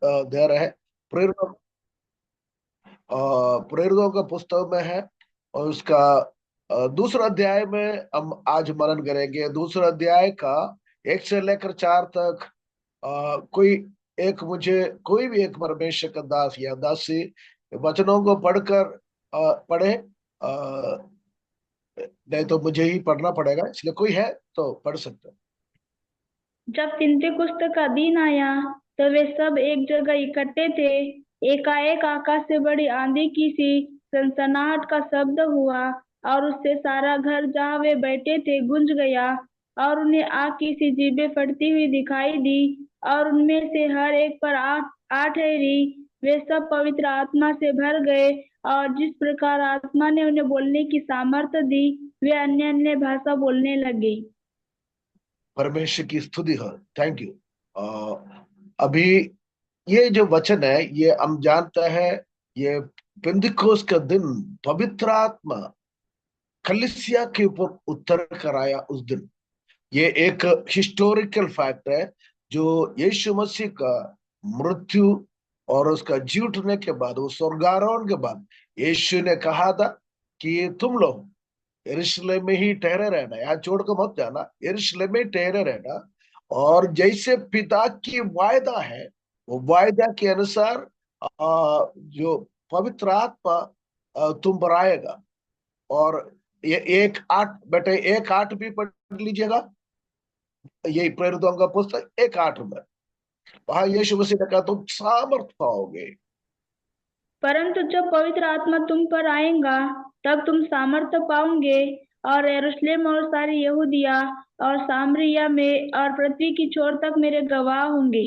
दे रहे हैं। प्रेरितों प्रेरितों का पुस्तक में है, और उसका दूसरा अध्याय में हम आज मनन करेंगे। दूसरा अध्याय का 1 से लेकर 4 तक। कोई एक मुझे कोई भी एक परमेश्वर का दास या दासी वचनों को पढ़कर पढ़े। नहीं तो मुझे ही पढ़ना पड़ेगा, इसलिए कोई है तो पढ़ सकते हैं। जब पिन्तेकुस्त का दिन आया तो वे सब एक जगह इकट्ठे थे। एकाएक आकाश से बड़ी आंधी की सी सनसनाहट का शब्द हुआ, और उससे सारा घर जहाँ वे बैठे थे गूंज गया। और उन्हें आग की सी जीभें फटती हुई दिखाई दी, और उनमें से हर एक पर आठ आठ ठहरी। वे सब पवित्र आत्मा से भर गए, और जिस प्रकार आत्मा ने उन्हें बोलने की सामर्थ्य दी, वे अन्य अन्य भाषा बोलने लगे। परमेश्वर की स्तुति हो। Thank you. अभी ये जो वचन है, ये हम जानते हैं, ये पेंतिकोस का दिन पवित्र आत्मा कलीसिया के ऊपर उतर कर आया उस दिन। ये एक हिस्टोरिकल फैक्ट है, जो यीशु मसीह का मृत्यु और उसका जी उठने के बाद, वो स्वर्गारोहण के बाद, यीशु ने कहा था कि तुम लोग यरूशलेम में ही ठहरे रहना, यहाँ छोड़कर मत जाना, यरूशलेम में ही ठहरे रहना। और जैसे पिता की वायदा है, वो वायदा के अनुसार जो पवित्र आत्मा तुम पर आएगा। और ये 1:8 बेटे, 1:8 भी पढ़ लीजिएगा। यही प्रेरितों का पुस्तक 1:8 में, वहां यीशु मसीह ने कहा तुम सामर्थ पाओगे। परंतु जब पवित्र आत्मा तुम पर आएगा, तब तुम सामर्थ्य पाओगे, और यरूशलेम और सारी यहूदिया और सामरिया में और पृथ्वी की छोर तक मेरे गवाह होंगे।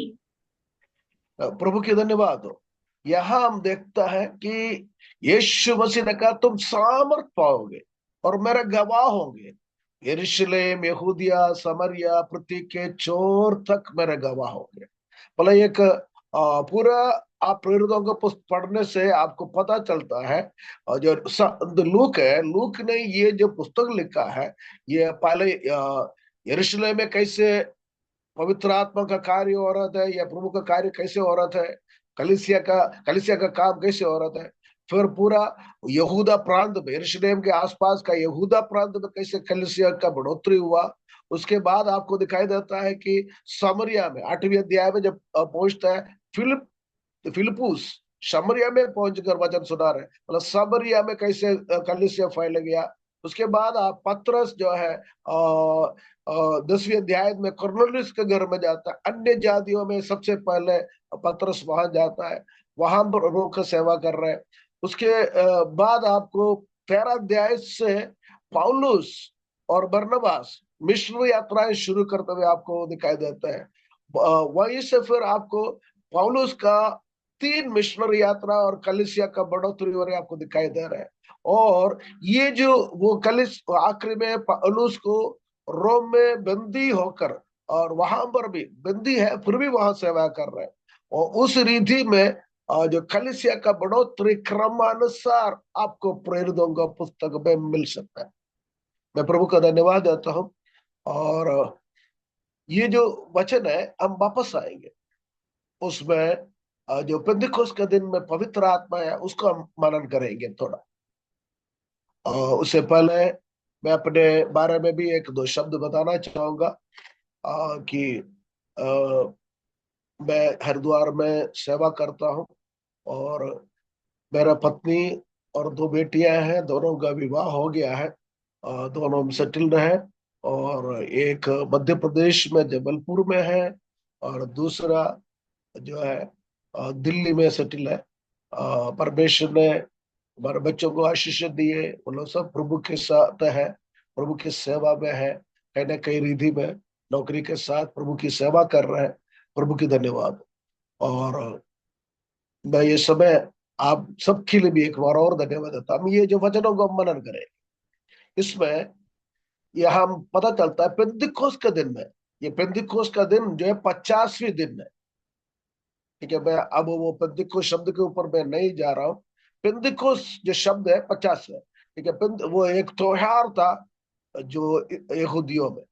प्रभु की धन्यवाद हो। यहाँ हम देखता है कि यीशु मसीह ने कहा तुम सामर्थ पाओगे और मेरे गवाह होंगे। यरूशलेम, यहूदिया, समरिया, पृथ्वी के छोर तक मेरे गवाह होंगे। भले एक पूरा आप प्रेरितों का पुस्तक पढ़ने से आपको पता चलता है। और जो लूक है, लूक ने ये जो पुस्तक लिखा है, ये पहले यरूशलेम में कैसे पवित्र आत्मा का कार्य हो रहा है, या प्रभु का कार्य कैसे हो रहा है, कलिसिया का काम कैसे हो रहा है। फिर पूरा यहूदा प्रांत में, यरूशलेम के आसपास का यहूदा प्रांत में कैसे कलिसिया का बढ़ोतरी हुआ। उसके बाद आपको दिखाई देता है कि सामरिया में 8वें अध्याय में जब पहुंचता है, फिलिपुस समरिया में पहुंचकर वचन सुना रहे, मतलब समरिया में कैसे कलीसिया फैल गया। उसके बाद आप पतरस जो है 10वें अध्याय में कुरनेलियुस के घर में जाता है। अन्य जातियों में सबसे पहले पतरस वहां जाता है, वहां पर रोक सेवा कर रहे हैं। उसके बाद आपको 13 अध्याय से पौलुस और बरनबास मिशनरी यात्राएं शुरू करते हुए आपको दिखाई देता है। वहीं से फिर आपको पौलुस का 3 मिशनरी यात्रा और कलिसिया का बढ़ोतरी हो रही आपको दिखाई दे रहा है। और ये जो वो कलिस आखिरी में पौलुस को रोम में बंदी होकर, और वहां पर भी बंदी है फिर भी वहां सेवा कर रहे हैं। और उस रीति में जो कलिसिया का बढ़ोतरी क्रमानुसार आपको प्रेरितों का पुस्तक में मिल सकता है। मैं प्रभु का धन्यवाद देता हूँ। और ये जो वचन है, हम वापस आएंगे उसमें। जो पेंतिकोस्त के दिन में पवित्र आत्मा है, उसको हम मनन करेंगे थोड़ा। उससे पहले मैं अपने बारे में भी एक दो शब्द बताना चाहूंगा। कि अ, मैं हरिद्वार में सेवा करता हूँ, और मेरा पत्नी और 2 बेटियां हैं, दोनों का विवाह हो गया है। दोनों सेटल्ड है। और एक मध्य प्रदेश में जबलपुर में है, और दूसरा जो है दिल्ली में सेटल है। परमेश्वर ने हमारे बच्चों को आशीष दी है, वो लोग सब प्रभु के साथ है, प्रभु की सेवा में है, कहीं ना कहीं रिधि में नौकरी के साथ प्रभु की सेवा कर रहे हैं। प्रभु की धन्यवाद। और मैं ये समय आप सबके लिए भी एक बार और धन्यवाद देता हूं। हम ये जो वचनों को हम मनन करें, इसमें यह हम पता चलता है पेंतिकोस्त के दिन में, ये पेंतिकोस्त का दिन जो है 50वीं दिन है। ठीक है, मैं अब वो पेंतिकोस्त शब्द के ऊपर मैं नहीं जा रहा हूँ। पेंतिकोस्त जो शब्द है 50 है। ठीक है, वो एक त्योहार था जो यहूदियों में।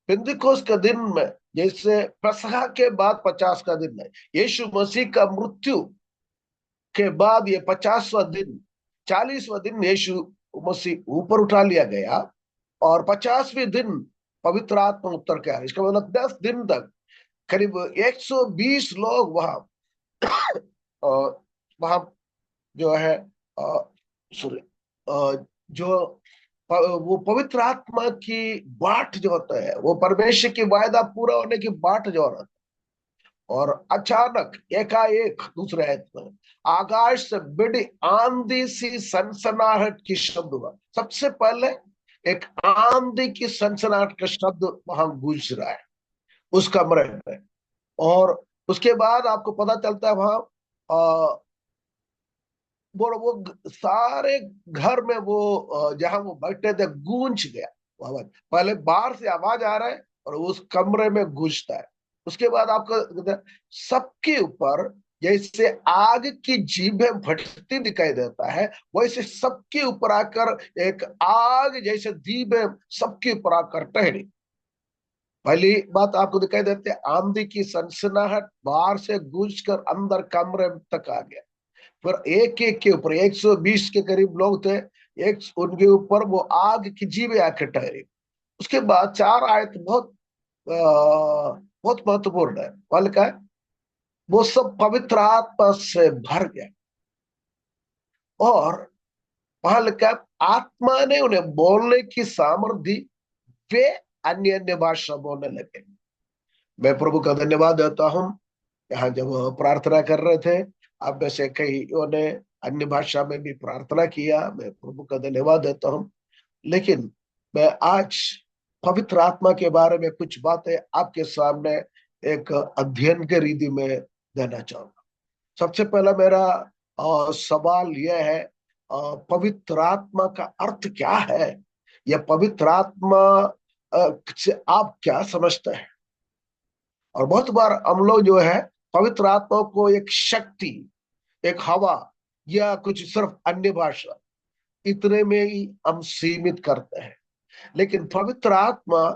पेंतिकोस्त के दिन में जैसे पसखा के बाद 50 का दिन है, यीशु मसीह का मृत्यु के बाद ये 50वां दिन, 40वां दिन यीशु मसीह ऊपर उठा लिया गया, और 50वें दिन पवित्र आत्मा उतर के आया। इसका मतलब 10 दिन तक करीब 120 लोग वहां वहां जो है सॉरी जो वो पवित्र आत्मा की बाट जो होता है, वो परमेश्वर की वायदा पूरा होने की बाट जो होता है। और अचानक एकाएक दूसरे आयत में आकाश से बड़ी आंधी सी सनसनाहट की शब्द हुआ। सबसे पहले एक आंधी की सनसनाहट का शब्द वहां गूंज रहा है उस कमरे में। और उसके बाद आपको पता चलता है वहां वो सारे घर में वो जहां वो बैठे थे गूंज गया वो आवाज। पहले बाहर से आवाज आ रहा है और उस कमरे में गूंजता है। उसके बाद आपको सबके ऊपर जैसे आग की जीभें फटती दिखाई देता है, वैसे सबके ऊपर आकर एक आग जैसे दीपे सबके ऊपर आकर टहरी। पहली बात आपको दिखाई देती है, आंधी की सनसनाहट बाहर से गूंज कर अंदर कमरे तक आ गया। फिर एक एक के ऊपर 120 के करीब लोग थे, एक उनके ऊपर वो आग की जीभें आके ठहरी। उसके बाद 4 आयत बहुत महत्वपूर्ण है। पहले का है, वो सब पवित्र आत्मा से भर गया, और पहले का आत्मा ने उन्हें बोलने की सामर्थ्य दी, वे अन्य अन्य भाषा बोलने लगे। मैं प्रभु का धन्यवाद देता हूँ। यहाँ जब प्रार्थना कर रहे थे, आप में से कईयों ने अन्य भाषा में भी प्रार्थना किया, मैं प्रभु का धन्यवाद देता हूँ। लेकिन मैं आज पवित्र आत्मा के बारे में कुछ बातें आपके सामने एक अध्ययन के रीति में देना चाहूंगा। सबसे पहला मेरा सवाल यह है, पवित्र आत्मा का अर्थ क्या है, या पवित्र आत्मा से आप क्या समझते हैं? और बहुत बार हम लोग जो है पवित्र आत्मा को एक शक्ति, एक हवा, या कुछ सिर्फ अन्य भाषा, इतने में ही हम सीमित करते हैं। लेकिन पवित्र आत्मा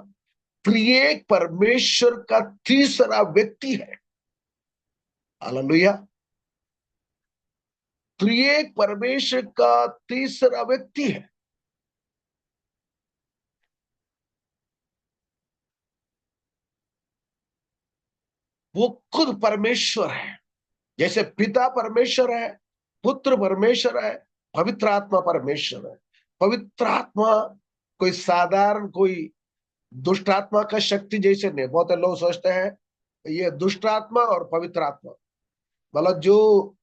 त्रिएक परमेश्वर का तीसरा व्यक्ति है। हालेलुया। त्रिएक परमेश्वर का तीसरा व्यक्ति है। वो खुद परमेश्वर है। जैसे पिता परमेश्वर है, पुत्र परमेश्वर है, पवित्र आत्मा परमेश्वर है। पवित्र आत्मा कोई साधारण कोई दुष्ट आत्मा का शक्ति जैसे नहीं। बहुत लोग सोचते हैं ये दुष्ट आत्मा और पवित्र आत्मा, मतलब जो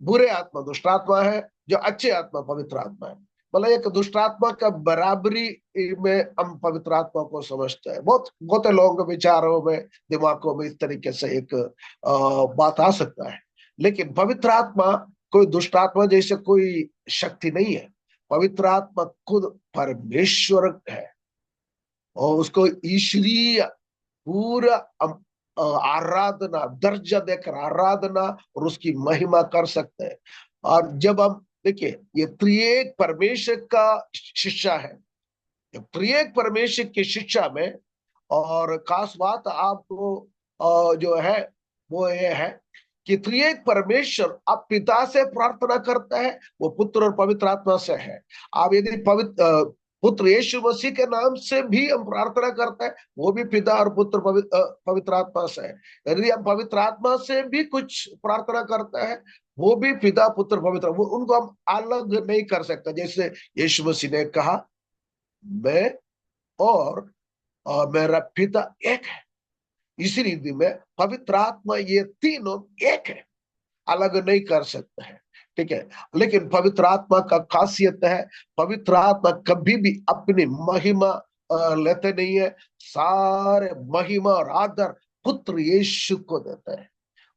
बुरे आत्मा दुष्ट आत्मा है, जो अच्छे आत्मा पवित्र आत्मा है। मतलब एक दुष्ट आत्मा का बराबरी में हम पवित्र आत्मा को समझते हैं। बहुत बहुत लोगों के विचारों में, दिमागों में इस तरीके से एक बात आ सकता है। लेकिन पवित्र आत्मा कोई दुष्ट आत्मा जैसे कोई शक्ति नहीं है। पवित्र आत्मा खुद परमेश्वर है, और उसको ईश्वरीय पूरा आराधना, दर्जा देकर आराधना और उसकी महिमा कर सकते हैं। और जब हम देखिए, ये त्रिएक परमेश्वर का शिक्षा है। त्रिएक परमेश्वर की शिक्षा में और खास बात आपको जो है वो ये है कि त्रिएक परमेश्वर आप पिता से प्रार्थना करता है, वो पुत्र और पवित्र आत्मा से है। आप यदि पवित्र पुत्र यीशु मसीह के नाम से भी हम प्रार्थना करते हैं, वो भी पिता और पुत्र पवित्र आत्मा से है। यदि हम पवित्र आत्मा से भी कुछ प्रार्थना करते हैं, वो भी पिता पुत्र पवित्र, वो उनको हम अलग नहीं कर सकते। जैसे यीशु मसीह ने कहा, मैं और मेरा पिता एक है। इसी रीति में पवित्र आत्मा, ये तीनों एक है, अलग नहीं कर सकते हैं। ठीक है। लेकिन पवित्र आत्मा का खासियत है, पवित्र आत्मा कभी भी अपनी महिमा लेते नहीं है। सारे महिमा और आदर पुत्र यीशु को देते हैं।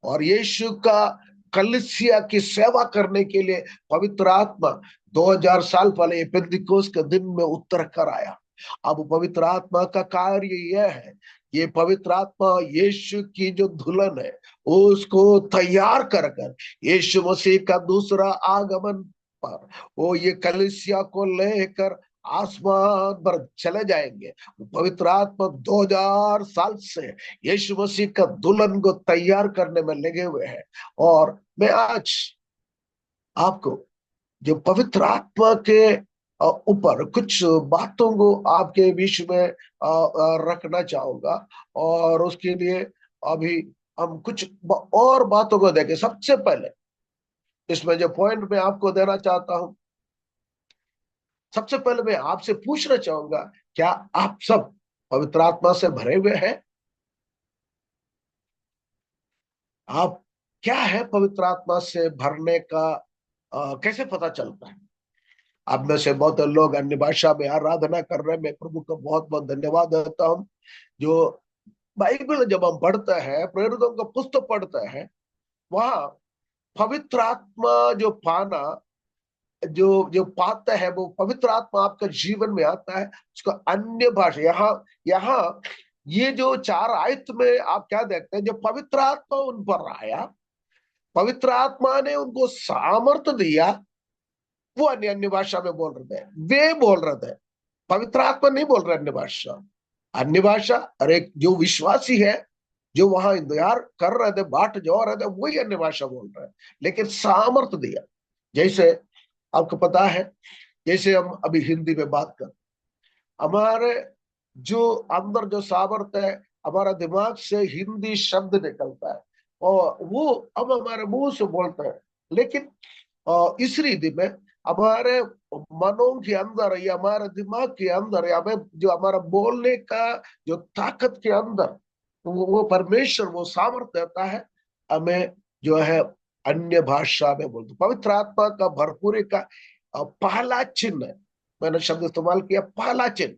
और यीशु का कलीसिया की सेवा करने के लिए पवित्र आत्मा 2000 साल पहले ये पेंतिकोस्त के दिन में उतर कर आया। अब पवित्र आत्मा का कार्य यह है, ये पवित्र आत्मा यीशु की जो दुल्हन है उसको तैयार कर कर यीशु मसीह का दूसरा आगमन पर वो ये कलीसिया को लेकर आसमान पर चले जाएंगे। पवित्र आत्मा 2000 साल से यीशु मसीह का दुल्हन को तैयार करने में लगे हुए हैं। और मैं आज आपको जो पवित्र आत्मा के ऊपर कुछ बातों को आपके बीच में रखना चाहूंगा। और उसके लिए अभी हम कुछ और बातों को देखें। सबसे पहले इसमें जो पॉइंट मैं आपको देना चाहता हूं, सबसे पहले मैं आपसे पूछना चाहूंगा, क्या आप सब पवित्र आत्मा से भरे हुए हैं? आप क्या है पवित्र आत्मा से भरने का कैसे पता चलता है? आप में से बहुत लोग अन्य भाषा में आराधना कर रहे हैं। मैं प्रभु को बहुत बहुत धन्यवाद देता हूँ। जो बाइबल जब हम पढ़ते हैं, प्रेरितों का पुस्तक पढ़ते हैं, वहां पवित्र आत्मा जो पाना, जो जो पाता है, वो पवित्र आत्मा आपका जीवन में आता है, उसका अन्य भाषा। यहाँ यहाँ ये जो 4 आयत में आप क्या देखते हैं, जो पवित्र आत्मा उन पर आया, पवित्र आत्मा ने उनको सामर्थ्य दिया, वो अन्य अन्य भाषा में बोल रहे थे, वे बोल रहे थे। पवित्र आत्मा नहीं बोल रहे अन्य भाषा। अन्य भाषा अरे जो विश्वासी है, जो वहां इंतजार कर रहे थे, बाट जो रहे थे, वही अन्य भाषा बोल रहे हैं। लेकिन सामर्थ्य दिया, जैसे आपको पता है, जैसे हम अभी हिंदी में बात कर, हमारे जो अंदर जो सामर्थ्य है, हमारा दिमाग से हिंदी शब्द निकलता है और वो हम हमारे मुंह से बोलते हैं। लेकिन इस रीति में हमारे मनों के अंदर या हमारे दिमाग के अंदर या हमें जो हमारा बोलने का जो ताकत के अंदर, वो परमेश्वर वो सामर्थ्य देता है हमें, जो है अन्य भाषा में बोलते। पवित्र आत्मा का भरपूरी का पहला चिन्ह है, मैंने शब्द इस्तेमाल किया, पहला चिन्ह।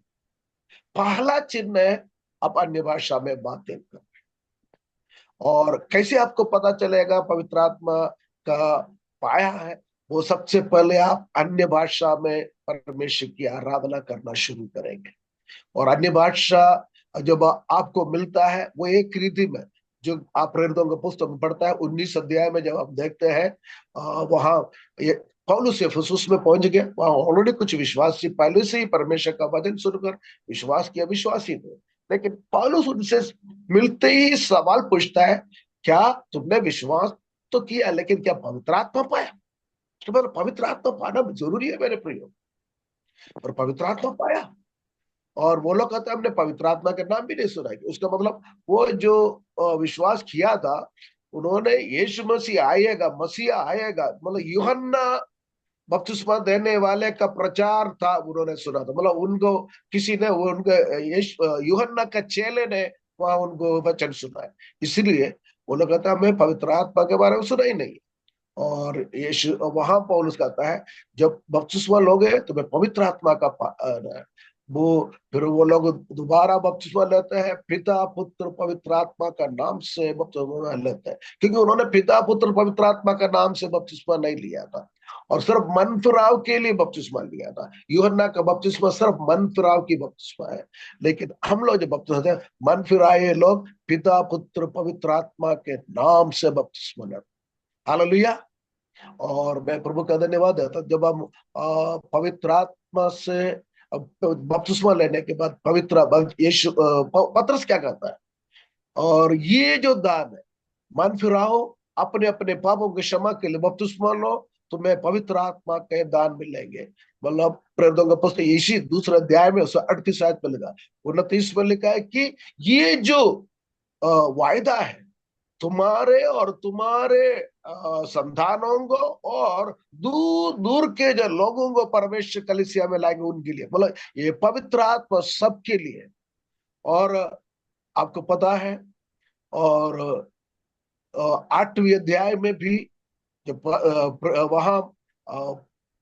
पहला चिन्ह है आप अन्य भाषा में बातें कर। और कैसे आपको पता चलेगा पवित्र आत्मा का पाया है? वो सबसे पहले आप अन्य भाषा में परमेश्वर की आराधना करना शुरू करेंगे। और अन्य भाषा जब आपको मिलता है, वो एक रीति में, जो आप प्रेरितों के पुस्तक में पढ़ता है 19 अध्याय में, जब आप देखते हैं वहां पौलुस इफिसुस में पहुंच गया। वहां ऑलरेडी कुछ विश्वासी पहले से ही परमेश्वर का वचन सुनकर विश्वास किया, विश्वासी थे। लेकिन पौलुस उनसे मिलते ही सवाल पूछता है, क्या तुमने विश्वास तो किया, लेकिन क्या पवित्र आत्मा पाया? तो मतलब पवित्र आत्मा पाना जरूरी है मेरे प्रियो। और पवित्र आत्मा पाया, और वो लोग कहते हैं हमने पवित्र आत्मा के नाम भी नहीं सुना है। उसका मतलब वो जो विश्वास किया था, उन्होंने यीशु मसीह आएगा, मसीहा आएगा, मतलब यूहन्ना बपतिस्मा देने वाले का प्रचार था, उन्होंने सुना था। मतलब उनको किसी ने, वो उनके यूहन्ना का चेले ने वहां उनको वचन सुना है। इसलिए वो लोग कहता है हमें पवित्र आत्मा के बारे में सुना ही नहीं। और यीशु वहां पौलुस कहता है जब बपतिस्मा लोगे तो मैं पवित्र आत्मा का वो, फिर वो लोग दोबारा बपतिस्मा लेते हैं, पिता पुत्र पवित्र आत्मा का नाम से बपतिस्मा लेते हैं, क्योंकि उन्होंने पिता पुत्र पवित्र आत्मा का नाम से बपतिस्मा नहीं लिया था, और सिर्फ मन फिराव के लिए बपतिस्मा लिया था। यूहन्ना का बपतिस्मा सिर्फ मन फिराव की बपतिस्मा है। लेकिन हम लोग जो बपतिस्मा है, मन फिराए लोग पिता पुत्र पवित्र आत्मा के नाम से बपतिस्मा लेते। हालेलुया। और मैं प्रभु का धन्यवाद देता हूं, जब हम पवित्र आत्मा से बपतिस्मा लेने के बाद पवित्र यीशु पतरस क्या कहता है, और ये जो दान है, मन फिराओ, अपने अपने पापों की क्षमा के लिए बपतिस्मा लो, तुम्हें पवित्र आत्मा के दान मिलेंगे। मतलब प्रेरितों का पुस्तक इसी 2 अध्याय में 38 में लिखा, 29 में लिखा है कि ये जो वायदा है तुम्हारे और तुम्हारे संतानों को और दूर दूर के जो लोगों को परमेश्वर कलीसिया में लाएंगे उनके लिए, मतलब ये पवित्र आत्मा सबके लिए। और आपको पता है, और 8वें अध्याय में भी जब वहां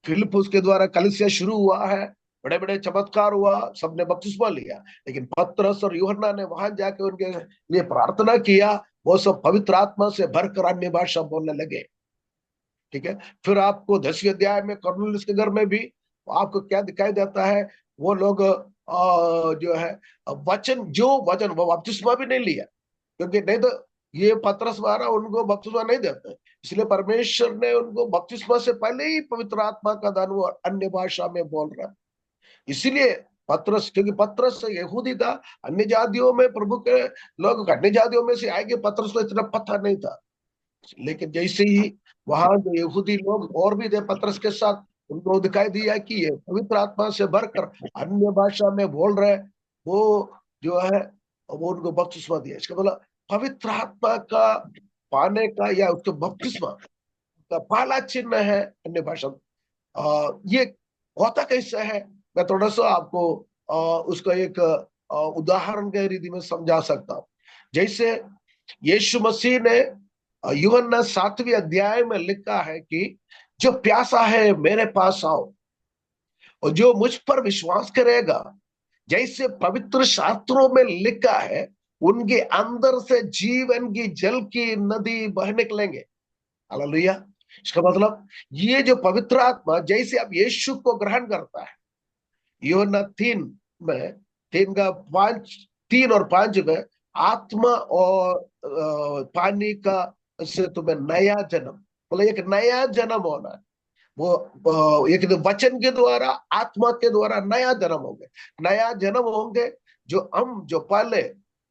फिलिप्पुस के द्वारा कलीसिया शुरू हुआ है, बड़े बड़े चमत्कार हुआ, सबने बपतिस्मा लिया। लेकिन पतरस और यूहन्ना ने वहां जाके उनके लिए प्रार्थना किया, वो सब पवित्र आत्मा से भरकर अन्य भाषा बोलने लगे। ठीक है। फिर आपको 10वें अध्याय में कुरनेलियुस के घर में भी आपको क्या दिखाई देता है, वो लोग जो है वचन वो बपतिस्मा भी नहीं लिया, क्योंकि नहीं तो ये पतरस द्वारा उनको बपतिस्मा नहीं देते। इसलिए परमेश्वर ने उनको बपतिस्मा से पहले ही पवित्र आत्मा का दान वो अन्य भाषा में बोल रहा है। इसीलिए पतरस, क्योंकि पतरस यहूदी था, अन्य जातियों में प्रभु के लोग अन्य जातियों में से आएंगे, पतरस को इतना पता नहीं था। लेकिन जैसे ही वहां जो यहूदी लोग और भी थे पतरस के साथ, उनको दिखाई दिया कि ये पवित्र आत्मा से भरकर अन्य भाषा में बोल रहे, वो जो है वो उनको बपतिस्मा दिया। इसका मतलब पवित्र आत्मा का पाने का या उसके बपतिस्मा का पहला चिन्ह है अन्य भाषा। ये होता कैसा है, मैं थोड़ा सा आपको उसका एक उदाहरण के रीति में समझा सकता हूँ। जैसे यीशु मसीह ने यूहन्ना 7वें अध्याय में लिखा है कि जो प्यासा है मेरे पास आओ, और जो मुझ पर विश्वास करेगा, जैसे पवित्र शास्त्रों में लिखा है, उनके अंदर से जीवन की जल की नदी बह निकलेंगे। हालेलुया। इसका मतलब ये जो पवित्र आत्मा जैसे अब यीशु को ग्रहण करता है, यूहन्ना 3 में 3 का 5, 3 और 5 में, आत्मा और पानी का से तुम्हें नया जन्म, मतलब एक नया जन्म होना है। वो एक वचन के द्वारा, आत्मा के द्वारा नया जन्म होंगे, नया जन्म होंगे। जो पहले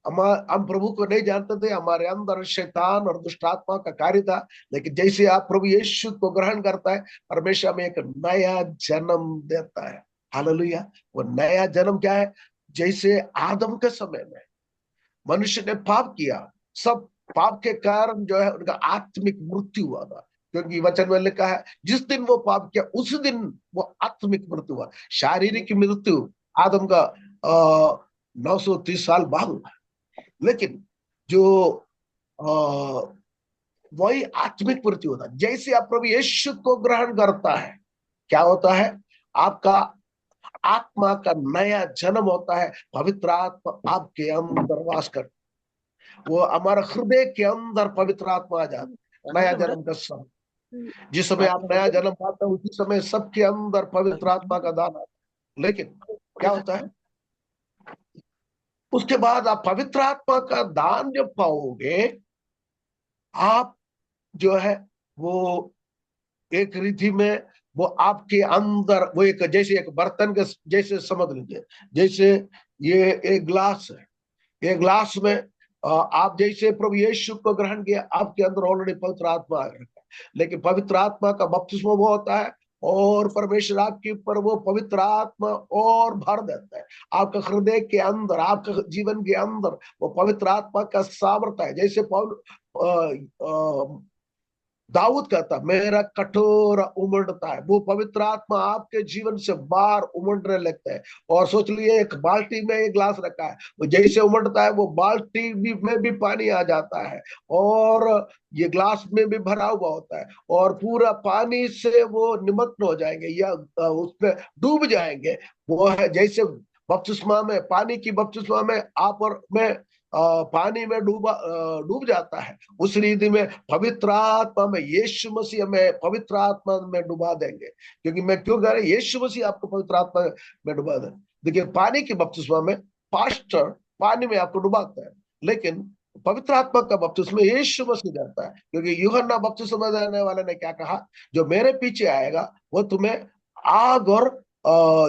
हम प्रभु को नहीं जानते थे, हमारे अंदर शैतान और दुष्ट आत्मा का कार्य था। लेकिन जैसे आप प्रभु यीशु को ग्रहण करता है, परमेश्वर में एक नया जन्म देता है। हालेलुया। वो नया जन्म क्या है? जैसे आदम के समय में मनुष्य ने पाप किया, सब पाप के कारण जो है उनका आत्मिक मृत्यु हुआ था। क्योंकि वचन में लिखा है जिस दिन वो पाप किया उस दिन वो आत्मिक मृत्यु हुआ। शारीरिक मृत्यु आदम का 930 साल बाद हुआ। लेकिन जो आ, वही आत्मिक मृत्यु होता है। जैसे आप प्रभु यीशु को ग्रहण करता है, क्या होता है? आपका आत्मा का नया जन्म होता है। पवित्र आत्मा आपके अंदर वास कर, वो हमारा हृदय के अंदर पवित्र आत्मा आ जाता है। नया जन्म का समय, जिस समय आप नया जन्म पाते हो उसी समय सबके अंदर पवित्र आत्मा का दान आता है। लेकिन क्या होता है, उसके बाद आप पवित्र आत्मा का दान जब पाओगे, आप जो है वो एक रीति में वो आपके अंदर वो एक जैसे एक बर्तन के जैसे समझ लीजिए। जैसे ये एक ग्लास है, ये ग्लास में आप जैसे प्रभु यीशु को ग्रहण किया, आपके अंदर ऑलरेडी पवित्र आत्मा आ रखा है। लेकिन पवित्र आत्मा का बपतिस्मा वो होता है, और परमेश्वर आपके ऊपर वो पवित्र आत्मा और भर देता है। आपका हृदय के अंदर, आपका जीवन के अंदर वो पवित्र आत्मा का सामर्थ्य है। जैसे दाऊद कहता मेरा कठोर उमड़ता है, वो पवित्र आत्मा आपके जीवन से बाहर उमड़ने लगता है। और सोच लिए एक बाल्टी में एक ग्लास रखा है, वो जैसे उमड़ता है वो बाल्टी में भी पानी आ जाता है, और ये ग्लास में भी भरा हुआ होता है, और पूरा पानी से वो निमग्न हो जाएंगे या उसमें डूब जाएंगे। वो है जैसे बपतिस्मा में, पानी की बपतिस्मा में आप और मैं पानी में डूब जाता है, उस रीति में पवित्र आत्मा में यीशु मसीह हमें पवित्र आत्मा में डुबा देंगे। क्योंकि मैं क्यों कह रहा हूं यीशु मसीह आपको पवित्र आत्मा में डुबा दे? देखिए, पानी की बपतिस्मा में पास्टर पानी में आपको डुबाता है, लेकिन पवित्र आत्मा का बपतिस्मा यीशु मसीह देता है। क्योंकि यूहन्ना बपतिस्मा देने वाले ने क्या कहा? जो मेरे पीछे आएगा वो तुम्हें आग और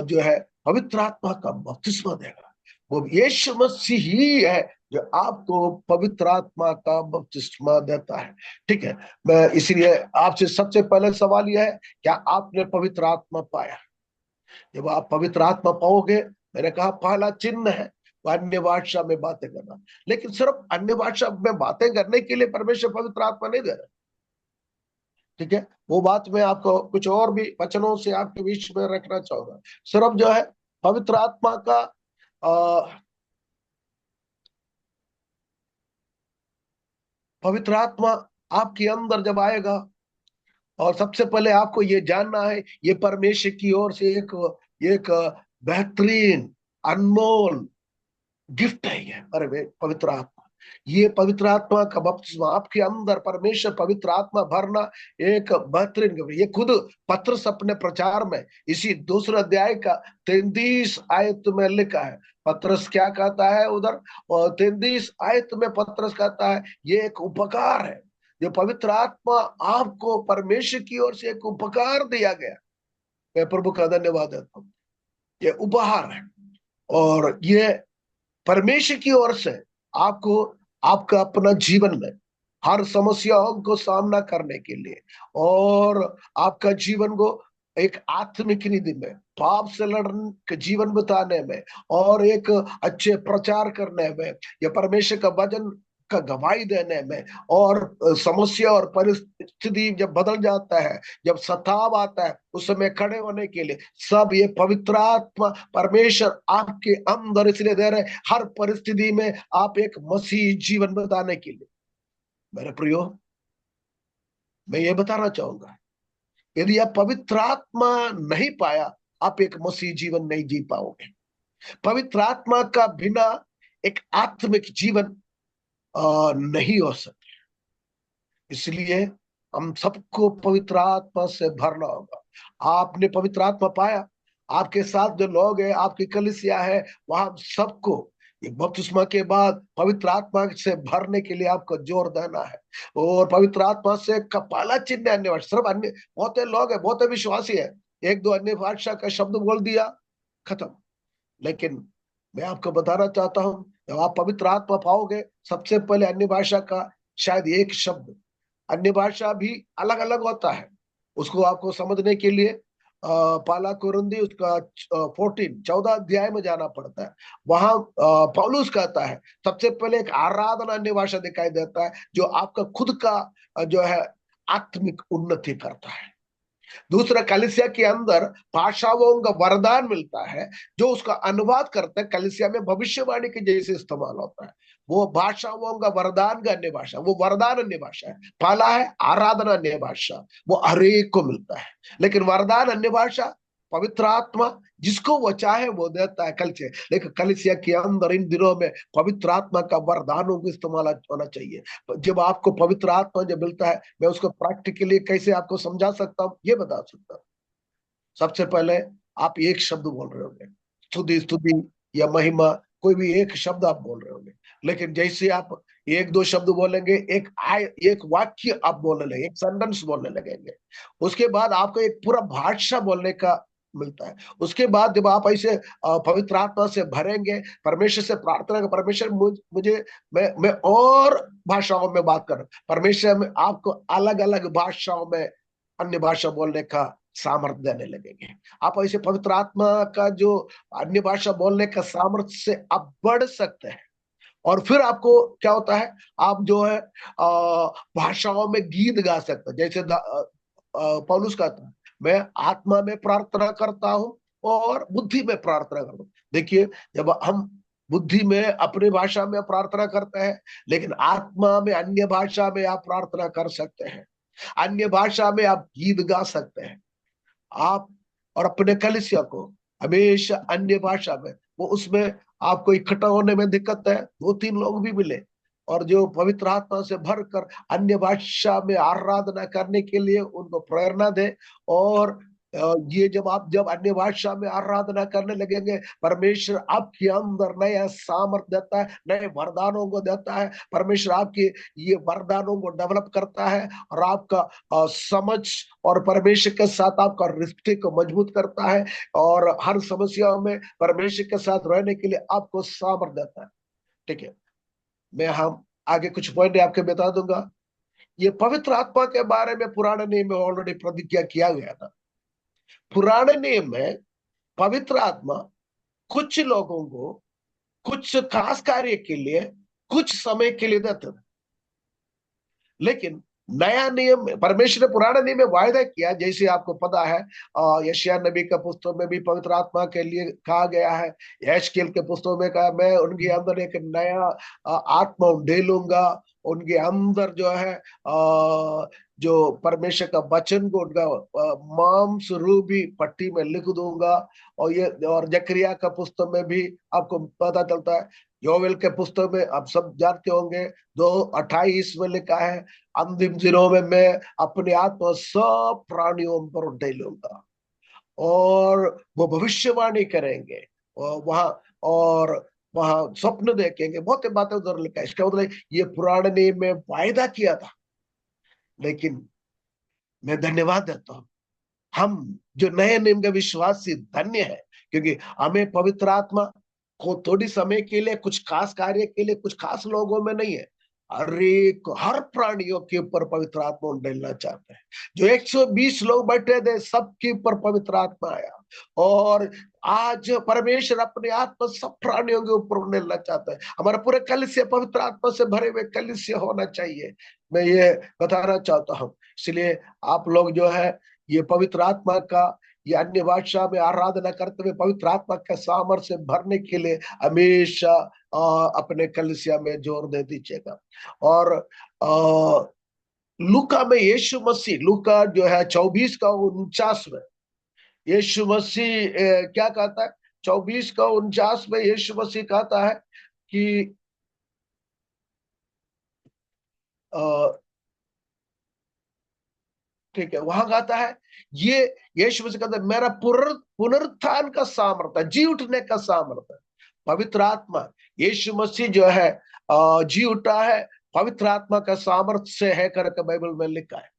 जो है पवित्र आत्मा का बपतिस्मा देगा। वो यीशु मसीह ही है जो आपको पवित्र आत्मा का बपतिस्मा देता है। ठीक है, मैं इसीलिए आपसे सबसे पहले सवाल यह है, क्या आपने पवित्र आत्मा पाया? जब आप पवित्र आत्मा पाओगे, मैंने कहा पहला चिन्ह है वो अन्य भाषा में बातें करना। लेकिन सिर्फ अन्य भाषा में बातें करने के लिए परमेश्वर पवित्र आत्मा नहीं दे रहा। ठीक है, वो बात मैं आपको कुछ और भी वचनों से आपके बीच में रखना चाहूंगा। सिर्फ जो है पवित्र आत्मा का पवित्र आत्मा आपके अंदर जब आएगा, और सबसे पहले आपको ये जानना है ये परमेश्वर की ओर से एक एक बेहतरीन अनमोल गिफ्ट है। ये अरे पवित्र आत्मा, ये पवित्र आत्मा का बपतिस्मा आपके अंदर परमेश्वर पवित्र आत्मा भरना एक बेहतरीन गिफ्ट। ये खुद पत्रस अपने प्रचार में इसी दूसरे अध्याय का 33 आयत में लिखा है। पत्रस क्या कहता है उधर, और 33 आयत में पत्रस कहता है ये एक उपकार है, जो पवित्र आत्मा आपको परमेश्वर की ओर से एक उपकार दिया गया। मैं प्रभु का धन्यवाद देता हूँ। ये उपहार है, और ये परमेश्वर की ओर से आपको, आपका अपना जीवन में हर समस्याओं को सामना करने के लिए, और आपका जीवन को एक आत्मिक निधि में, पाप से लड़ने के जीवन बिताने में, और एक अच्छे प्रचार करने में, या परमेश्वर का वचन का गवाही देने में, और समस्या और परिस्थिति जब बदल जाता है, जब सताव आता है, उस समय खड़े होने के लिए सब ये पवित्र आत्मा परमेश्वर आपके अंदर इसलिए दे रहे, हर परिस्थिति में आप एक मसीह जीवन बताने के लिए। मेरे प्रियो, मैं ये बताना चाहूंगा, यदि आप पवित्र आत्मा नहीं पाया, आप एक मसीह जीवन नहीं जी पाओगे। पवित्र आत्मा का बिना एक आत्मिक जीवन नहीं हो सकता। इसलिए हम सबको पवित्र आत्मा से भरना होगा। आपने पवित्र आत्मा पाया, आपके साथ जो लोग हैं, आपकी कलीसिया है, वहां सबको एक बपतिस्मा के बाद पवित्र आत्मा से भरने के लिए आपको जोर देना है। और पवित्र आत्मा से कपाला चिन्ह अन्य भाषा, सिर्फ अन्य, बहुत लोग हैं, बहुत विश्वासी है, एक दो अन्य भाषा का शब्द बोल दिया, खत्म। लेकिन मैं आपको बताना चाहता हूं, जब आप पवित्र आत्मा पाओगे, सबसे पहले अन्य भाषा का शायद एक शब्द, अन्य भाषा भी अलग अलग होता है, उसको आपको समझने के लिए पाला कुरुंदी उसका 14 अध्याय में जाना पड़ता है। वहां पौलुस कहता है, सबसे पहले एक आराधना अन्य भाषा दिखाई देता है, जो आपका खुद का जो है आत्मिक उन्नति करता है। दूसरा, कलीसिया के अंदर भाषाओं का वरदान मिलता है, जो उसका अनुवाद करते हैं कलीसिया में भविष्यवाणी के जैसे इस्तेमाल होता है। वो भाषाओं का वरदान का अन्य भाषा, वो वरदान अन्य भाषा है। पहला है आराधना अन्य भाषा, वो हरेक को मिलता है। लेकिन वरदान अन्य भाषा पवित्र आत्मा जिसको वो चाहे वो देता है कलीसिया। लेकिन कलीसिया के अंदर इन दिनों में पवित्र आत्मा का वरदानों को इस्तेमाल होना चाहिए। जब आपको पवित्र आत्मा जब मिलता है, मैं उसको प्रैक्टिकली कैसे आपको समझा सकता हूँ, ये बता सकता हूँ। सबसे पहले आप एक शब्द बोल रहे होंगे, स्तुति स्तुति या महिमा, कोई भी एक शब्द आप बोल रहे होंगे। लेकिन जैसे आप एक दो शब्द बोलेंगे, एक वाक्य आप बोलने लगेंगे, एक सेंटेंस बोलने लगेंगे, उसके बाद आपको एक पूरा भाषा बोलने का मिलता है। उसके बाद जब आप ऐसे पवित्र आत्मा से भरेंगे, परमेश्वर से प्रार्थना कर, परमेश्वर मुझे मैं और भाषाओं में बात कर, परमेश्वर में आपको अलग अलग भाषाओं में अन्य भाषा बोलने का सामर्थ्य देने लगेंगे। आप ऐसे पवित्र आत्मा का जो अन्य भाषा बोलने का सामर्थ्य से आप बढ़ सकते हैं। और फिर आपको क्या होता है, आप जो है भाषाओं में गीत गा सकते हैं। जैसे पौलुस कहता है, मैं आत्मा में प्रार्थना करता हूँ और बुद्धि में प्रार्थना करता हूँ। देखिए, जब हम बुद्धि में अपनी भाषा में प्रार्थना करते हैं, लेकिन आत्मा में अन्य भाषा में आप प्रार्थना कर सकते हैं, अन्य भाषा में आप गीत गा सकते हैं। आप और अपने कलीसिया को हमेशा अन्य भाषा में, वो उसमें आपको इकट्ठा होने में दिक्कत है, दो तीन लोग भी मिले और जो पवित्र आत्मा से भरकर अन्य भाषा में आराधना करने के लिए उनको प्रेरणा दे। और ये जब अन्य भाषा में आराधना करने लगेंगे, परमेश्वर आपके अंदर नया सामर्थ्य देता है, नए वरदानों को देता है। परमेश्वर आपके ये वरदानों को डेवलप करता है और आपका समझ और परमेश्वर के साथ आपका रिश्ते को मजबूत करता है, और हर समस्याओं में परमेश्वर के साथ रहने के लिए आपको सामर्थ्य देता है। ठीक है, मैं हम आगे कुछ पॉइंट आपके बता दूंगा। ये पवित्र आत्मा के बारे में पुराने नियम में ऑलरेडी प्रतिज्ञा किया गया था। पुराने नियम में पवित्र आत्मा कुछ लोगों को कुछ खास कार्य के लिए कुछ समय के लिए देते थे। लेकिन नया नियम में परमेश्वर ने पुराने नियम में वायदा किया, जैसे आपको पता है यशायाह नबी का पुस्तक में भी पवित्र आत्मा के लिए कहा गया है, यहेजकेल के पुस्तक में कहा, मैं उनके अंदर एक नया आत्मा ढेलूंगा, उनके अंदर जो है जो परमेश्वर का वचन को उनका मांस रूपी पट्टी में लिख दूंगा। और ये और जकरिया का पुस्तक में भी आपको पता चलता है, योवेल के पुस्तक में आप सब जानते होंगे 2:28 में लिखा है, अंतिम दिनों में मैं अपने आत्मा सब प्राणियों पर डालूंगा और वो भविष्यवाणी करेंगे, और वहां स्वप्न देखेंगे, बहुत बातें उधर लिखा है। इसका मतलब ये पुराने नियम में वायदा किया था। लेकिन मैं धन्यवाद देता हूं, हम जो नए नियम के विश्वासी धन्य है, क्योंकि हमें पवित्र आत्मा को थोड़ी समय के लिए, कुछ खास कार्य के लिए, कुछ खास लोगों में नहीं है, हर प्राणियों के ऊपर पवित्र आत्मा उंडेलना चाहते हैं। जो 120 लोग बैठे थे, सबके ऊपर पवित्र आत्मा आया, और आज परमेश्वर अपने आत्मा सब प्राणियों के ऊपर उंडेलना चाहता है। हमारा पूरे कलीसिया पवित्र आत्मा से भरे हुए कलीसिया होना चाहिए, मैं ये बताना चाहता हूँ। इसलिए आप लोग जो है ये पवित्र आत्मा का, ये अन्य भाषा में आराधना करते हुए पवित्र आत्मा का सामर्थ्य से भरने के लिए हमेशा अपने कलीसिया में जोर दे दीजिएगा। और लूका में यीशु मसीह, लूका जो है 24 का 49 में यीशु मसीह क्या कहता है, 24 का 49 में यीशु मसीह कहता है कि ठीक है, वहां कहता है, ये यीशु मसीह कहता है मेरा पुनरुत्थान का सामर्थ्य, जी उठने का सामर्थ्य पवित्र आत्मा, यीशु मसीह जो है जी उठा है पवित्र आत्मा का सामर्थ्य से है करके बाइबल में लिखा है।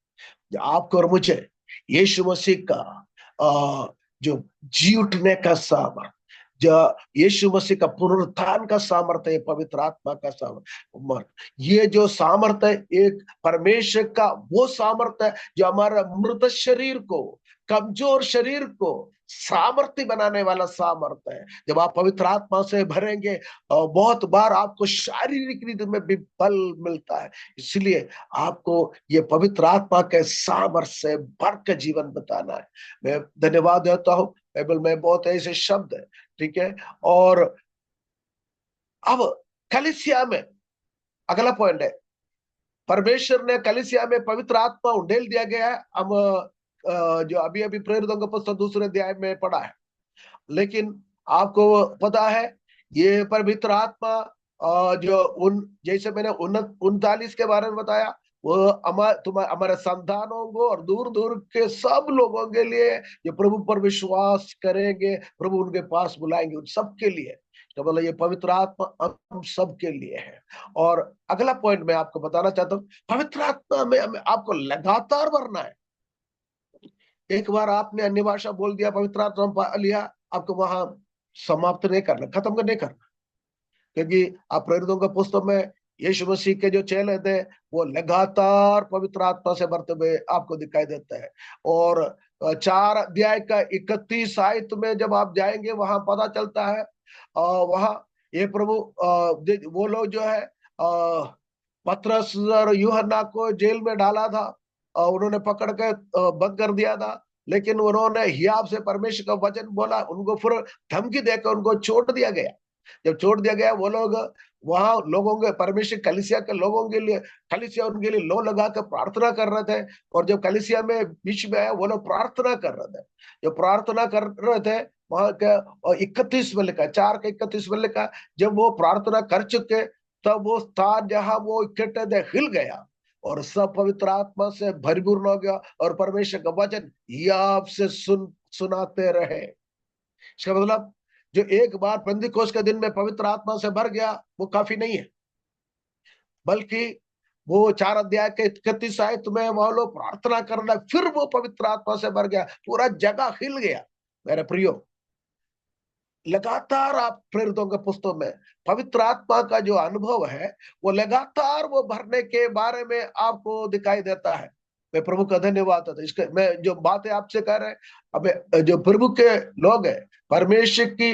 आपको और मुझे यीशु मसीह का जो जी उठने का सामर्थ्य, जो यीशु मसीह का पुनरुत्थान का सामर्थ्य है, पवित्र आत्मा का सामर्थ्य, ये जो सामर्थ्य है एक परमेश्वर का वो सामर्थ्य है जो हमारा मृत शरीर को, कमजोर शरीर को सामर्थ्य बनाने वाला सामर्थ्य है। जब आप पवित्र आत्मा से भरेंगे, बहुत बार आपको शारीरिक रीति में भी बल मिलता है। इसलिए आपको ये पवित्र आत्मा के सामर्थ्य से भर के जीवन बताना है। मैं धन्यवाद देता हूँ, बाइबल में बहुत ऐसे शब्द है, ठीक है। और अब कलीसिया में अगला पॉइंट है, परमेश्वर ने कलीसिया में पवित्र आत्मा उंडेल दिया गया है। हम जो अभी अभी प्रेरितों का पुस्तक दूसरे अध्याय में पढ़ा है, लेकिन आपको पता है ये पवित्र आत्मा जो जैसे मैंने 39 के बारे में बताया, वो हमारे संतानों को और दूर दूर के सब लोगों के लिए, जो प्रभु पर विश्वास करेंगे, प्रभु उनके पास बुलाएंगे, उन सबके लिए। तो बोला ये पवित्र आत्मा हम सबके लिए है। और अगला पॉइंट मैं आपको बताना चाहता हूँ, पवित्र आत्मा में आपको लगातार भरना है। एक बार आपने अन्य भाषा बोल दिया, पवित्र आत्मा पा लिया, आपको वहां समाप्त नहीं करना, खत्म नहीं करना। क्योंकि आप प्रेरितों का पुस्तक में यीशु मसीह के जो चेले थे वो लगातार पवित्र आत्मा से भरते हुए आपको दिखाई देता है। और 4 अध्याय का 31 आयत में जब आप जाएंगे, वहां पता चलता है वहां ये प्रभु वो लोग जो है पतरस और यूहन्ना को जेल में डाला था, उन्होंने पकड़ के बंद कर दिया था, लेकिन उन्होंने हियाव से परमेश्वर का वचन बोला, उनको फिर धमकी देकर उनको छोड़ दिया गया। जब छोड़ दिया गया, वो लोग वहां लोगों के, परमेश्वर कलीसिया के लोगों के लिए, कलीसिया उनके लिए लो लगा कर प्रार्थना कर रहे थे। और जब कलीसिया में बीच में आया, वो लोग प्रार्थना कर रहे थे। जब प्रार्थना कर रहे थे, वहां का 31 में लिखा, 4 के 31 में लिखा, जब वो प्रार्थना कर चुके, तब वो स्थान जहां वो इकट्ठे थे हिल गया, और सब पवित्र आत्मा से भरपूर्ण हो गया, और परमेश्वर का वचन याब से सुनाते रहे। इसका मतलब, जो एक बार पेंतिकोस्त के दिन में पवित्र आत्मा से भर गया, वो काफी नहीं है, बल्कि वो 4 अध्याय के 31 आयत में वो लोग प्रार्थना करना, फिर वो पवित्र आत्मा से भर गया, पूरा जगह हिल गया। मेरे प्रियो, लगातार आप प्रेरितों के पुस्तक में पवित्र आत्मा का जो अनुभव है, वो लगातार वो भरने के बारे में आपको दिखाई देता है। मैं प्रभु का धन्यवाद था। इसके मैं जो बातें आपसे कर रहे हैं, अब जो प्रभु के लोग हैं, परमेश्वर की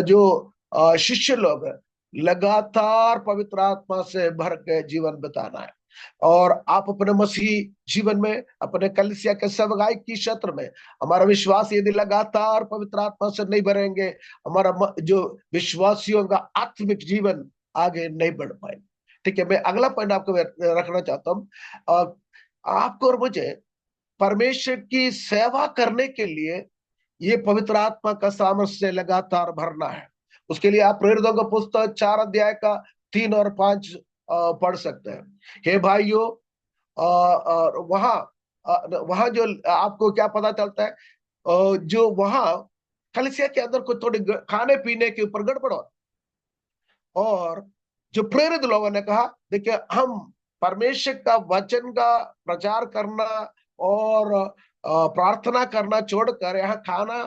जो शिष्य लोग हैं, लगातार पवित्र आत्मा से भर के जीवन बिताना है। और आप अपने मसीह जीवन में, अपने कलीसिया के सेवकाई की क्षेत्र में, हमारा विश्वास यदि लगातार पवित्र आत्मा से नहीं भरेंगे, हमारा जो विश्वासियों का आत्मिक जीवन आगे नहीं बढ़ पाएगा। ठीक है, मैं अगला पॉइंट आपको रखना चाहता हूँ। आपको और मुझे परमेश्वर की सेवा करने के लिए ये पवित्र आत्मा का सामर्थ्य से लगातार भरना है। उसके लिए आप प्रेरितों का पुस्तक 4 अध्याय का 3 और 5 पढ़ सकते हैं। हे भाइयों, वहां वहां जो आपको क्या पता चलता है, जो वहां कलीसिया के अंदर कुछ थोड़ी खाने पीने के ऊपर गड़बड़ हो, और जो प्रेरित लोगों ने कहा, देखिए हम परमेश्वर का वचन का प्रचार करना और प्रार्थना करना छोड़कर यहाँ खाना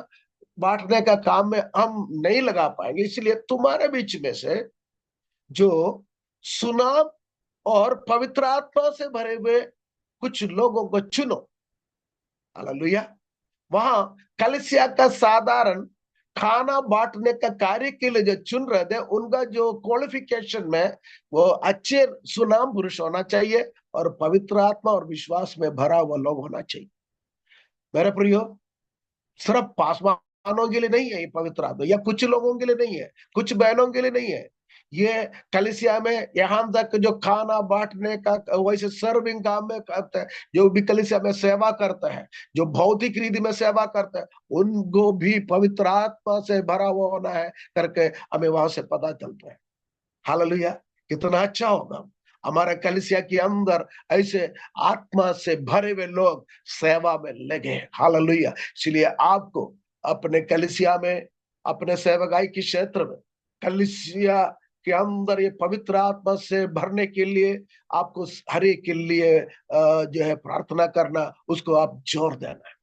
बांटने का काम में हम नहीं लगा पाएंगे। इसलिए तुम्हारे बीच में से जो सुनाम और पवित्र आत्मा से भरे हुए कुछ लोगों को चुनो। हालेलुया। वहां कलीसिया का साधारण खाना बांटने का कार्य के लिए जो चुन रहे थे, उनका जो क्वालिफिकेशन में वो अच्छे सुनाम पुरुष होना चाहिए और पवित्र आत्मा और विश्वास में भरा हुआ लोग होना चाहिए। मेरे प्रियो, सिर्फ पासवानों के लिए नहीं है ये पवित्र आत्मा, या कुछ लोगों के लिए नहीं है, कुछ बहनों के लिए नहीं है। ये कलीसिया में यहां तक जो खाना बांटने का, वैसे सर्विंग काम में करते हैं, जो भी कलीसिया में सेवा करता है, जो भौतिक रीति में सेवा करता है, उनको भी पवित्र आत्मा से भरा हुआ होना है करके हमें वहां से पता चलता है। हालेलुया। कितना अच्छा होगा हमारे कलीसिया के अंदर ऐसे आत्मा से भरे हुए लोग सेवा में लगे। हालेलुया। इसलिए आपको अपने कलीसिया में, अपने सेवकाई के क्षेत्र में, कलीसिया के अंदर ये पवित्र आत्मा से भरने के लिए आपको हर एक के लिए जो है प्रार्थना करना, उसको आप जोर देना है।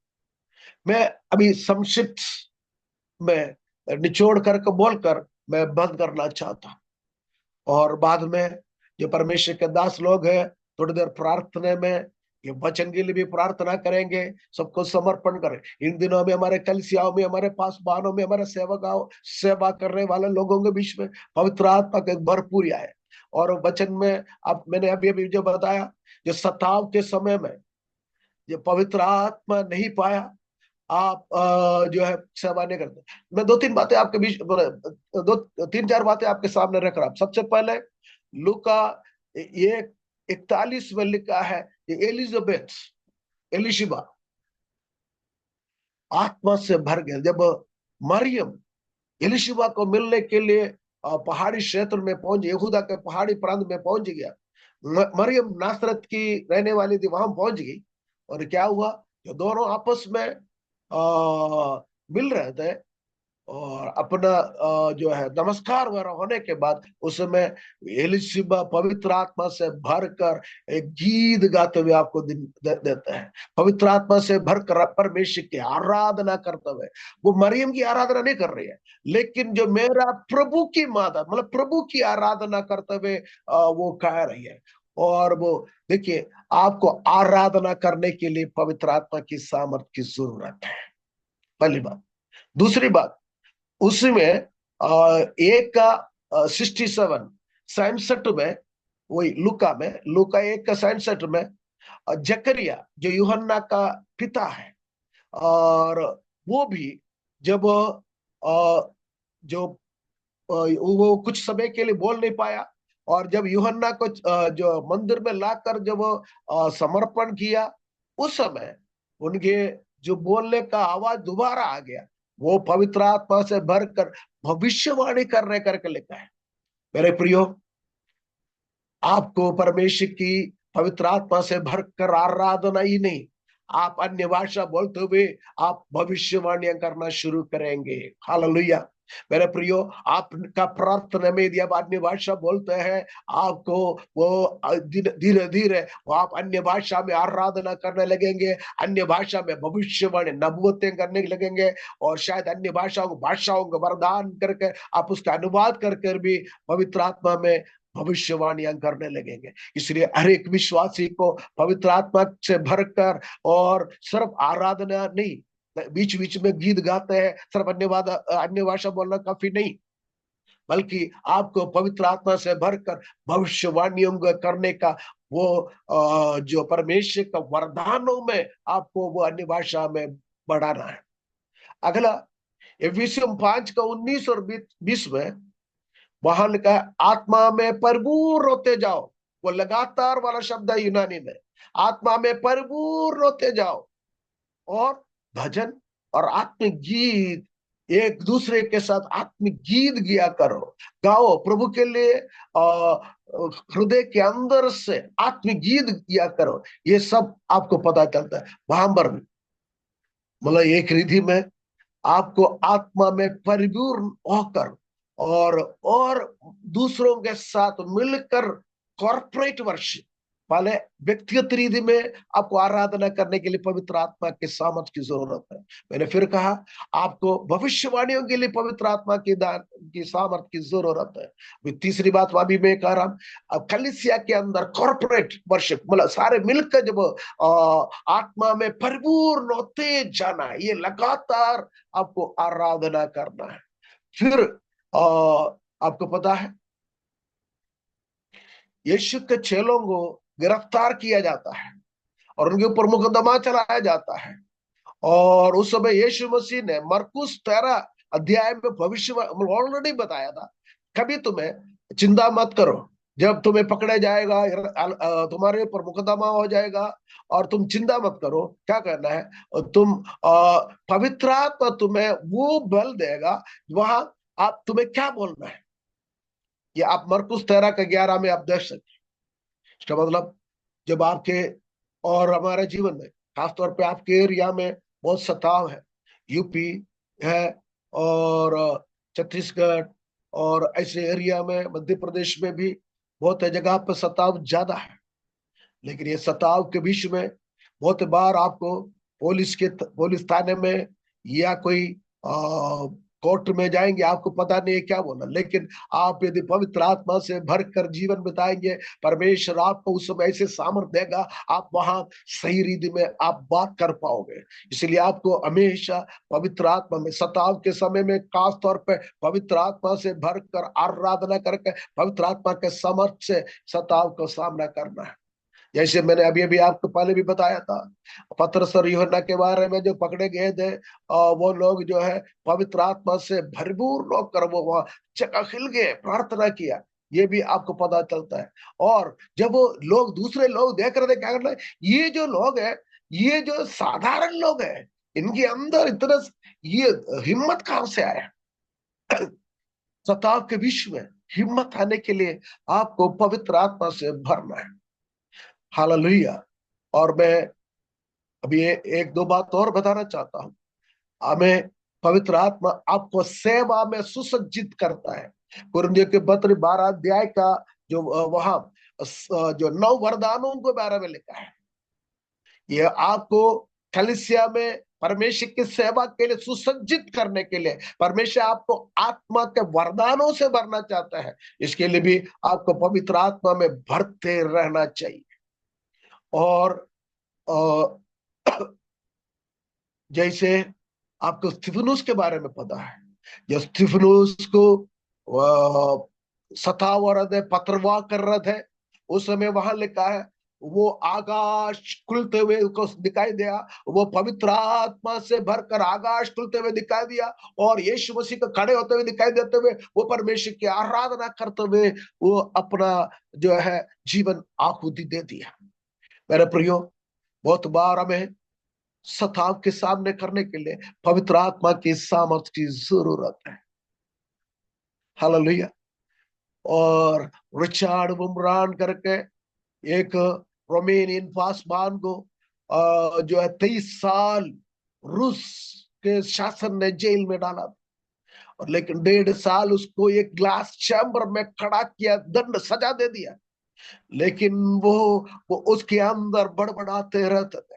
मैं अभी संक्षिप्त में निचोड़ करके बोलकर मैं बंद करना चाहता हूं, और बाद में जो परमेश्वर के दास लोग हैं थोड़ी देर प्रार्थना में ये वचन के लिए भी प्रार्थना करेंगे, सबको समर्पण करें। इन दिनों में हमारे कलीसियाओं में, हमारे पास बहनों में, हमारे सेवकाओं, सेवा करने वाले लोगों के बीच में पवित्र आत्मा का भरपूर है। और वचन में अब मैंने अभी अभी जो बताया, जो सताव के समय में जो पवित्र आत्मा नहीं पाया, आप जो है सेवा नहीं करते। मैं दो तीन बातें आपके बीच, दो तीन चार बातें आपके सामने रख रहा हूं। सबसे पहले लूका ये 41 में लिखा है, एलिजाबेथ, एलिशिबा आत्मा से भर गए। जब मरियम एलिशिबा को मिलने के लिए पहाड़ी क्षेत्र में पहुंच, यहूदा के पहाड़ी प्रांत में पहुंच गया। मरियम नासरत की रहने वाली थी, वहां पहुंच गई। और क्या हुआ, जो दोनों आपस में मिल रहे थे, और अपना जो है नमस्कार वगैरह होने के बाद उस समय एलिशिबा पवित्र आत्मा से भरकर एक गीत गाते हुए आपको देते हैं। पवित्र आत्मा से भरकर परमेश्वर की आराधना करते हुए, वो मरियम की आराधना नहीं कर रही है, लेकिन जो मेरा प्रभु की माता, मतलब प्रभु की आराधना करते हुए वो कह रही है। और वो देखिए, आपको आराधना करने के लिए पवित्र आत्मा की सामर्थ की जरूरत है, पहली बात। दूसरी बात, उसमें एक का 67 67 में, वही लुका में, लुका 1 का 67 में जकरिया जो यूहन्ना का पिता है, और वो भी जब जो वो कुछ समय के लिए बोल नहीं पाया, और जब यूहन्ना को जो मंदिर में लाकर जब समर्पण किया, उस समय उनके जो बोलने का आवाज दोबारा आ गया। वो पवित्र आत्मा से भरकर भविष्यवाणी करने करके लिखा है। मेरे प्रियो, आपको परमेश्वर की पवित्र आत्मा से भरकर आराधना ही नहीं, आप अन्य भाषा बोलते हुए आप भविष्यवाणियां करना शुरू करेंगे। हालेलुया। मेरे प्रियो, आपका प्रार्थना में यदि आप अन्य भाषा बोलते हैं, आपको वो धीरे धीरे वो आप अन्य भाषा में आराधना करने लगेंगे, अन्य भाषा में भविष्यवाणी नबूवतें करने लगेंगे, और शायद अन्य भाषाओं को वरदान करके आप उसका अनुवाद करके भी पवित्र आत्मा में भविष्यवाणियां करने लगेंगे। इसलिए हर एक विश्वासी को पवित्र आत्मा से भरकर, और सिर्फ आराधना नहीं, बीच बीच में गीत गाते हैं, सिर्फ अन्य भाषा बोलना काफी नहीं, बल्कि आपको पवित्र आत्मा से भरकर भविष्यवाणियों करने का वो जो परमेश्वर का वरदानों में आपको वो अन्य भाषा में बढ़ाना है। अगला, एफिसियम 5 का 19 और 20 में वहां लिखा है, आत्मा में भरपूर होते जाओ। वो लगातार वाला शब्द है यूनानी में, आत्मा में भरपूर होते जाओ, और भजन और आत्मिक गीत, एक दूसरे के साथ आत्मिक गीत किया करो, गाओ प्रभु के लिए, हृदय के अंदर से आत्मिक गीत किया करो। ये सब आपको पता चलता है वहां पर भी, मतलब एक रिधि में आपको आत्मा में परिपूर्ण होकर, और दूसरों के साथ मिलकर कॉर्पोरेट वर्शिप, पहले व्यक्तिगत रीति में आपको आराधना करने के लिए पवित्र आत्मा के सामर्थ्य की जरूरत है। मैंने फिर कहा, आपको भविष्यवाणियों के लिए पवित्र आत्मा की दान की सामर्थ्य की जरूरत है। तीसरी बात अभी मैं कह रहा हूं, अब कलीसिया के अंदर कॉर्पोरेट वर्शिप, मतलब सारे मिलकर जब आत्मा में परिपूर्ण होते जाना है, ये लगातार आपको आराधना करना है। फिर आपको पता है, यीशु के चेलों को गिरफ्तार किया जाता है और उनके ऊपर मुकदमा चलाया जाता है। और उस समय यीशु मसीह ने मरकुस 13 अध्याय में भविष्य ऑलरेडी बताया था, कभी तुम्हें चिंता मत करो, जब तुम्हें पकड़े जाएगा, तुम्हारे ऊपर मुकदमा हो जाएगा, और तुम चिंता मत करो, क्या करना है, तुम पवित्र आत्मा तुम्हें वो बल देगा, वहां आप तुम्हें क्या बोलना है, ये आप मरकुस 13 का 11 में आप देख सकते। इसका मतलब, जब आपके और हमारे जीवन में, खासतौर पे आपके एरिया में बहुत सताव है, यूपी है और छत्तीसगढ़ और ऐसे एरिया में, मध्य प्रदेश में भी बहुत जगह पर सताव ज्यादा है। लेकिन ये सताव के बीच में बहुत बार आपको पुलिस थाने में या कोई कोर्ट में जाएंगे, आपको पता नहीं है क्या बोलना, लेकिन आप यदि पवित्र आत्मा से भरकर जीवन बिताएंगे, परमेश्वर आपको उस समय ऐसे सामर्थ्य देगा, आप वहां सही रीति में आप बात कर पाओगे। इसलिए आपको हमेशा पवित्र आत्मा में, सताव के समय में खास तौर पे पवित्र आत्मा से भरकर आराधना करके पवित्र आत्मा के सामर्थ्य से सताव का सामना करना है। जैसे मैंने अभी अभी आपको पहले भी बताया था, पतरस और यूहन्ना के बारे में जो पकड़े गए थे, वो लोग जो है पवित्र आत्मा से भरपूर होकर वो वहां जगह खिल गए, प्रार्थना किया, ये भी आपको पता चलता है। और जब वो लोग, दूसरे लोग देख रहे थे, क्या करना है, ये जो लोग है, ये जो साधारण लोग है, इनके अंदर इतना ये हिम्मत कहां से आया। सताव के बीच में हिम्मत आने के लिए आपको पवित्र आत्मा से भरना है। हालेलुया। और मैं अभी एक दो बात और बताना चाहता हूं। हमें पवित्र आत्मा आपको सेवा में सुसज्जित करता है। कुरिन्थियों के पत्र 12 अध्याय का जो वहां जो 9 वरदानों के बारे में लिखा है, ये आपको कलीसिया में परमेश्वर की सेवा के लिए सुसज्जित करने के लिए, परमेश्वर आपको आत्मा के वरदानों से भरना चाहता है। इसके लिए भी आपको पवित्र आत्मा में भरते रहना चाहिए। और जैसे आपको स्तिफनुस के बारे में पता है, जब स्तिफनुस को सताव रहे थे, पथरवाह कर रहे थे, उस समय वहां लिखा है, वो आकाश खुलते हुए उसको दिखाई दिया, वो पवित्र आत्मा से भरकर आकाश खुलते हुए दिखाई दिया, और यीशु मसीह को खड़े होते हुए दिखाई देते हुए वो परमेश्वर की आराधना करते हुए वो अपना जो है जीवन आहुति दे दिया। मेरे प्रियो, बहुत बार हमें सताव के सामने करने के लिए पवित्र आत्मा की सामर्थ्य की जरूरत है। हालेलुया। और रिचार्ड बुमरान करके एक रोमेनियन पासवान को जो है 23 साल रूस के शासन ने जेल में डाला, और लेकिन 1.5 साल उसको एक ग्लास चैम्बर में खड़ा किया, दंड सजा दे दिया, लेकिन वो उसके अंदर बड़बड़ाते रहते थे,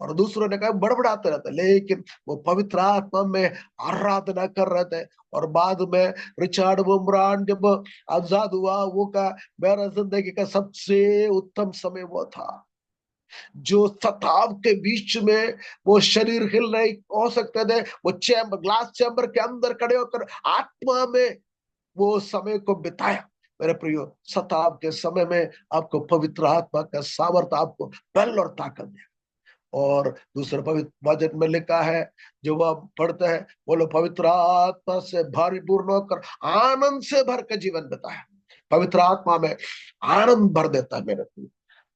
और दूसरों ने कहा बड़बड़ाते रहते, लेकिन वो पवित्र आत्मा में आराधना कर रहे थे। और बाद में रिचार्ड बुमरान जब आजाद हुआ, वो का मेरा जिंदगी का सबसे उत्तम समय वो था, जो सताव के बीच में वो शरीर हिल नहीं हो सकते थे, वो चैम्बर, ग्लास चैम्बर के अंदर खड़े होकर आत्मा में वो समय को बिताया। मेरे प्रियो, सताव के समय में आपको पवित्र आत्मा का सामर्थ्य आपको बल और ताकत दे। और दूसरा पवित्र वचन में लिखा है, जो वह पढ़ते हैं, बोलो, पवित्र आत्मा से भरपूर्ण होकर आनंद से भर के जीवन बिताया। पवित्र आत्मा में आनंद भर देता है मेरे प्रियो।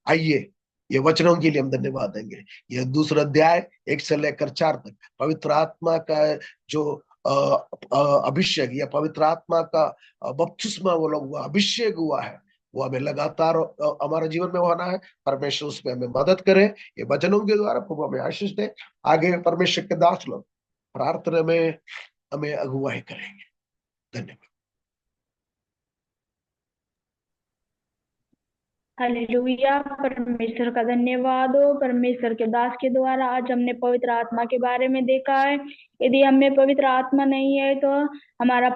आइए, ये वचनों के लिए हम धन्यवाद देंगे। ये दूसरा अध्याय 1 से लेकर 4 तक पवित्र आत्मा का जो अभिषेक या पवित्र आत्मा का बपतिस्मा वो लोग हुआ, अभिषेक हुआ है, वो हमें लगातार हमारे जीवन में होना है। परमेश्वर उसमें हमें मदद करे। ये वचनों के द्वारा प्रभु हमें आशीष दे। आगे परमेश्वर के दास लोग प्रार्थना में हमें अगुवाई करेंगे। धन्यवाद। हालेलुया। परमेश्वर का धन्यवाद हो। परमेश्वर के दास के द्वारा आज हमने पवित्र आत्मा के बारे में देखा है। यदि हमें पवित्र आत्मा नहीं है तो हमारा